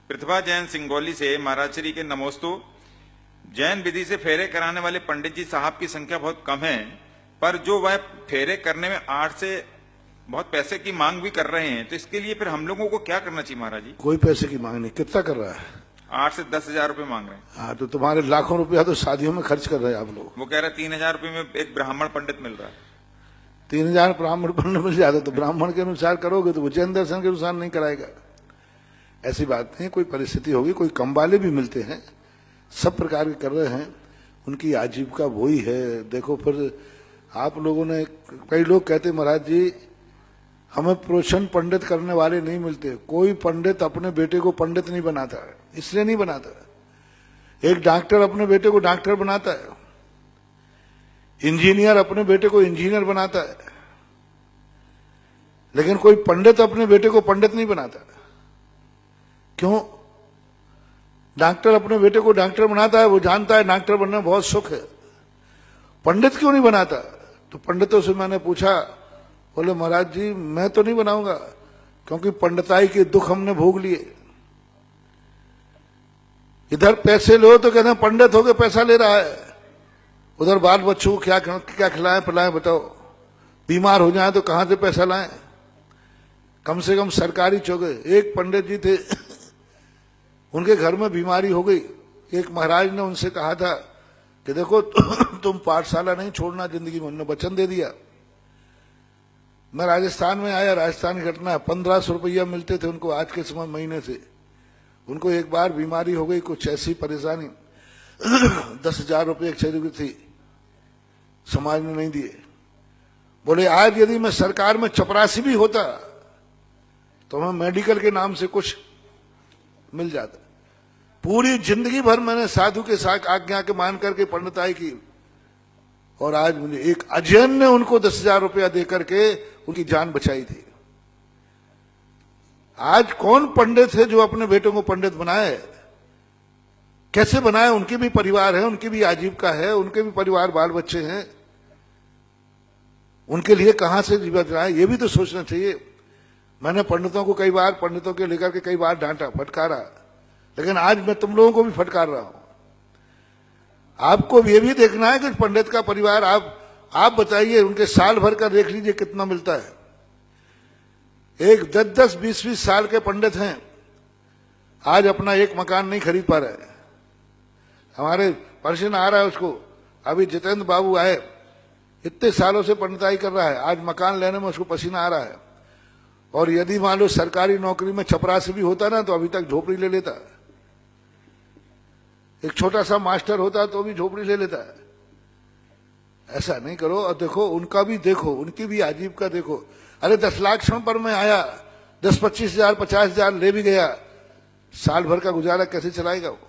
प्रतिभा जैन सिंगोली से महाराज श्री के नमोस्तु। जैन विधि से फेरे कराने वाले पंडित जी साहब की संख्या बहुत कम है, पर जो वह फेरे करने में आर्ट से बहुत पैसे की मांग भी कर रहे हैं, तो इसके लिए फिर हम लोगों को क्या करना चाहिए महाराज जी? कोई पैसे की मांग नहीं। कितना कर रहा है? 8 से 10,000 रुपए मांग रहे हैं। हाँ, तो तुम्हारे लाखों रुपया तो शादियों में खर्च कर रहे हैं आप लोग। वो कह रहे 3,000 रुपए में एक ब्राह्मण पंडित मिल रहा है। 3,000 ब्राह्मण पंडित मिल जाता तो ब्राह्मण के अनुसार करोगे तो वो जैन दर्शन के अनुसार नहीं कराएगा। ऐसी बात नहीं, कोई परिस्थिति होगी, कोई कम वाले भी मिलते हैं, सब प्रकार के कर रहे हैं, उनकी आजीविका वही है। देखो फिर आप लोगों ने, कई लोग कहते महाराज जी हमें प्रोशन पंडित करने वाले नहीं मिलते। कोई पंडित अपने बेटे को पंडित नहीं बनाता है, इसलिए नहीं बनाता। एक डॉक्टर अपने बेटे को डॉक्टर बनाता है, इंजीनियर अपने बेटे को इंजीनियर बनाता है, लेकिन कोई पंडित अपने बेटे को पंडित नहीं बनाता। क्यों? डॉक्टर अपने बेटे को डॉक्टर बनाता है, वो जानता है डॉक्टर बनने में बहुत सुख है। पंडित क्यों नहीं बनाता? तो पंडितों से मैंने पूछा, बोले महाराज जी मैं तो नहीं बनाऊंगा, क्योंकि पंडिताई के दुख हमने भोग लिए। इधर पैसे लो तो कहते हैं पंडित होके पैसा ले रहा है, उधर बाल बच्चों को क्या खिलाएं पिलाएं बताओ। बीमार हो जाए तो कहां से पैसा लाएं? कम से कम सरकारी चौके। एक पंडित जी थे, उनके घर में बीमारी हो गई। एक महाराज ने उनसे कहा था कि देखो तुम पाठशाला नहीं छोड़ना जिंदगी में, उन्होंने वचन दे दिया। मैं राजस्थान में आया, राजस्थान की घटना है। 1,500 रुपया मिलते थे उनको आज के समय महीने से। उनको एक बार बीमारी हो गई, कुछ ऐसी परेशानी 10,000 रुपये चाहिए थी, समाज ने नहीं दिए। बोले आज यदि मैं सरकार में चपरासी भी होता तो मैं मेडिकल के नाम से कुछ मिल जाता। पूरी जिंदगी भर मैंने साधु के साथ आज्ञा के मान करके पंडिताई की, और आज मुझे एक अजैन ने उनको 10,000 रुपया देकर के उनकी जान बचाई थी। आज कौन पंडित है जो अपने बेटों को पंडित बनाए? कैसे बनाए? उनके भी परिवार है, उनकी भी आजीविका है, उनके भी परिवार बाल बच्चे हैं, उनके लिए कहां से जीवन जाए ये भी तो सोचना चाहिए। मैंने पंडितों को कई बार, पंडितों के लेकर के कई बार डांटा, फटकारा, लेकिन आज मैं तुम लोगों को भी फटकार रहा हूं। आपको ये भी देखना है कि पंडित का परिवार, आप बताइए उनके साल भर का देख लीजिए कितना मिलता है। एक 10-10, 20-20 साल के पंडित हैं, आज अपना एक मकान नहीं खरीद पा रहे। हमारे पर्सन आ रहा है उसको, अभी जितेंद्र बाबू आए, इतने सालों से पंडिताई कर रहा है, आज मकान लेने में उसको पसीना आ रहा है। और यदि मान लो सरकारी नौकरी में छपरासी भी होता ना तो अभी तक झोपड़ी ले लेता। एक छोटा सा मास्टर होता तो भी झोपड़ी ले लेता है। ऐसा नहीं करो। और देखो उनका भी, देखो उनकी भी आजीविका देखो। अरे 10 लाख क्षण पर मैं आया, 10-25 हजार 50 हजार ले भी गया, साल भर का गुजारा कैसे चलाएगा वो?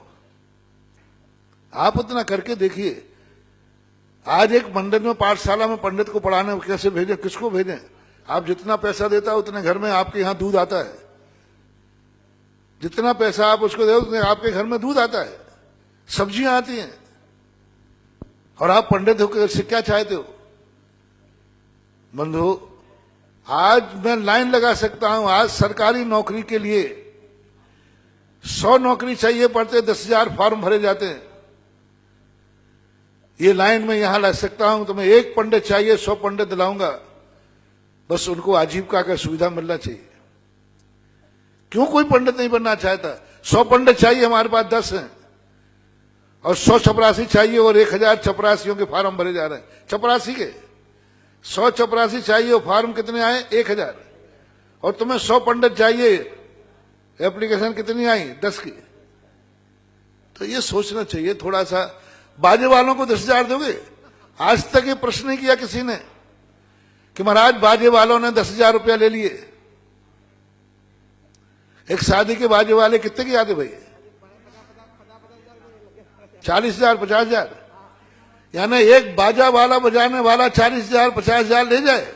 आप उतना करके देखिए। आज एक मंदिर में, पाठशाला में पंडित को पढ़ाने कैसे भेजें, किसको भेजें? आप जितना पैसा देता है उतने घर में आपके यहां दूध आता है। जितना पैसा आप उसको दे उतने आपके घर में दूध आता है, सब्जियां आती हैं, और आप पंडित होकर से क्या चाहते हो? बंधु, आज मैं लाइन लगा सकता हूं। आज सरकारी नौकरी के लिए 100 नौकरी चाहिए पड़ते, 10,000 फॉर्म भरे जाते हैं। ये लाइन में यहां लग सकता हूं तो मैं एक पंडित चाहिए, 100 पंडित दिलाऊंगा। बस उनको आजीविका का सुविधा मिलना चाहिए। क्यों कोई पंडित नहीं बनना चाहता? 100 पंडित चाहिए, हमारे पास 10 हैं, और 100 चपरासी चाहिए, और 1,000 चपरासियों के फार्म भरे जा रहे हैं। चपरासी के 100 चपरासी चाहिए, और फार्म कितने आए? 1,000। और तुम्हें 100 पंडित चाहिए, एप्लीकेशन कितनी आई? 10 की। तो ये सोचना चाहिए थोड़ा सा। बाजे वालों को 10,000 दोगे? आज तक ये प्रश्न नहीं किया किसी ने कि महाराज बाजे वालों ने 10,000 रुपया ले लिए। एक शादी के बाजे वाले कितने के आते भाई? 40,000 50,000। यानी एक बाजा वाला बजाने वाला 40,000 50,000 ले जाए,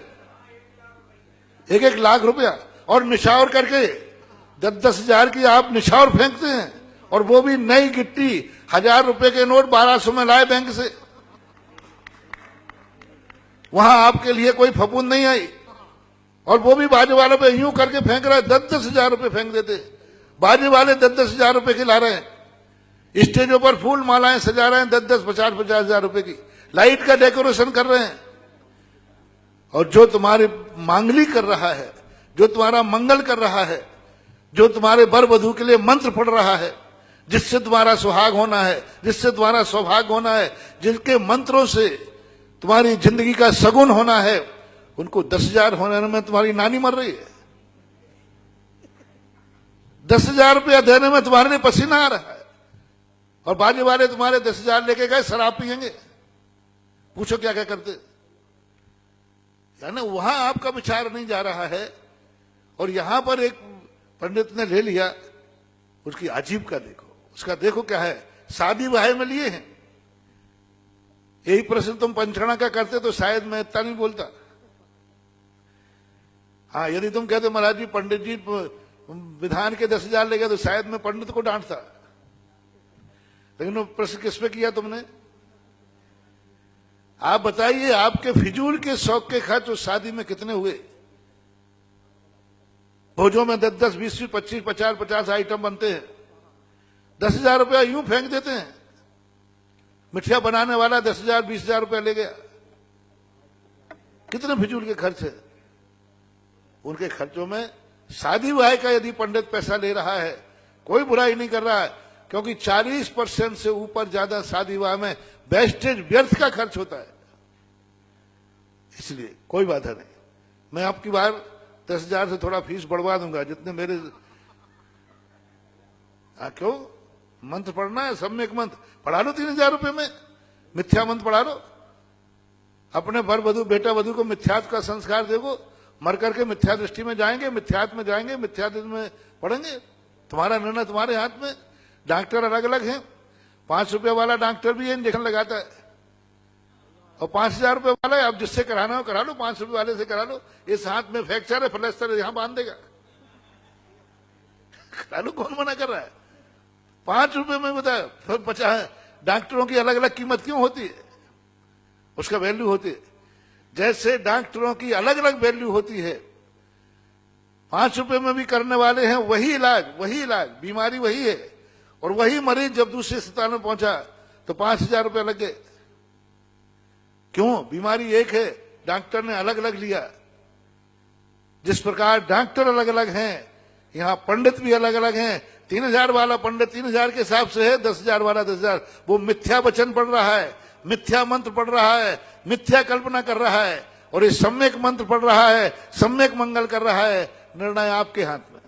1-1 लाख रुपया, और निछावर करके 10-10 हजार की आप निछावर फेंकते हैं, और वो भी नई गिट्टी। 1,000 रुपए के नोट 1200 में लाए बैंक से। वहां आपके लिए कोई फपूंद नहीं आई, और वो भी बाजे वालों पे यूं करके फेंक रहा है, 10-10 हजार रुपए फेंक देते। बाजे वाले 10-10 हजार रुपए के ला रहे हैं, स्टेजों पर फूल मालाएं सजा रहे हैं 10-10, 50-50 हजार रुपए की, लाइट का डेकोरेशन कर रहे हैं। और जो तुम्हारे मांगली कर रहा है, जो तुम्हारा मंगल कर रहा है, जो तुम्हारे वर वधू के लिए मंत्र पढ़ रहा है, जिससे तुम्हारा सुहाग होना है, जिससे तुम्हारा सौभाग्य होना है, जिनके मंत्रों से तुम्हारी जिंदगी का सगुन होना है, उनको 10,000 होने में तुम्हारी नानी मर रही है। 10,000 रुपया देने में तुम्हारे लिए पसीना आ रहा है, और बाजे वाले तुम्हारे 10,000 लेके गए शराब पियेंगे। पूछो क्या क्या करते। यानी वहां आपका विचार नहीं जा रहा है, और यहां पर एक पंडित ने ले लिया, उसकी अजीब का देखो, उसका देखो क्या है, शादी ब्याह में लिए हैं। यही प्रश्न तुम पंचकर्णा का करते तो शायद मैं इतना नहीं बोलता। हाँ, यदि तुम कहते महाराज जी पंडित जी विधान के 10,000 ले गए तो शायद मैं पंडित को डांटता। लेकिन वो प्रश्न किस पे किया तुमने? आप बताइए, आपके फिजूल के शौक के खर्च उस शादी में कितने हुए? भोजों में 10-10, 20-20, 25, 50-50 आइटम बनते हैं, 10,000 रुपया यूं फेंक देते हैं। मिठिया बनाने वाला 10,000, 20,000 रुपया ले गया। कितने फिजूल के खर्च है? उनके खर्चों में शादी ब्याह का यदि पंडित पैसा ले रहा है, कोई बुराई नहीं कर रहा है, क्योंकि 40% से ऊपर ज्यादा शादी ब्याह में वेस्टेज, व्यर्थ का खर्च होता है। इसलिए कोई बाधा नहीं, मैं आपकी बार 10,000 से थोड़ा फीस बढ़वा दूंगा, जितने मेरे। क्यों? मंत्र पढ़ना है, सम्यक मंत्र पढ़ा लो 3,000 रुपए में, मिथ्या मंत्र पढ़ा लो। अपने वर वधू, बेटा वधू को मिथ्यात्व का संस्कार देखो, मर करके मिथ्या दृष्टि में जाएंगे, मिथ्यात्व में जाएंगे, मिथ्यात्व में पढ़ेंगे। तुम्हारा निर्णय तुम्हारे हाथ में। डॉक्टर अलग अलग हैं, 5 रुपये वाला डॉक्टर भी इंजेक्शन लगाता है, और 5,000 रुपये वाला है, आप जिससे कराना हो करा लो, 5 रुपये वाले से करा लो। इस हाथ में फ्रैक्चर है, प्लास्टर है, यहां बांध देगा, करा लो, कौन मना कर रहा है? 5 रुपये में बताया, फिर 50। डॉक्टरों की अलग अलग कीमत क्यों होती है? उसका वैल्यू होती है। जैसे डॉक्टरों की अलग अलग वैल्यू होती है, 5 रुपये में भी करने वाले हैं वही इलाज, बीमारी वही है, और वही मरीज जब दूसरे अस्पताल में पहुंचा तो 5,000 रुपये लग गए। क्यों? बीमारी एक है, डॉक्टर ने अलग अलग लिया। जिस प्रकार डॉक्टर अलग अलग हैं, यहां पंडित भी अलग अलग हैं। 3,000 वाला पंडित 3,000 के हिसाब से है, 10,000 वाला 10,000। वो मिथ्या वचन पढ़ रहा है, मिथ्या मंत्र पढ़ रहा है, मिथ्या कल्पना कर रहा है, और ये सम्यक मंत्र पढ़ रहा है, सम्यक मंगल कर रहा है। निर्णय आपके हाथ में।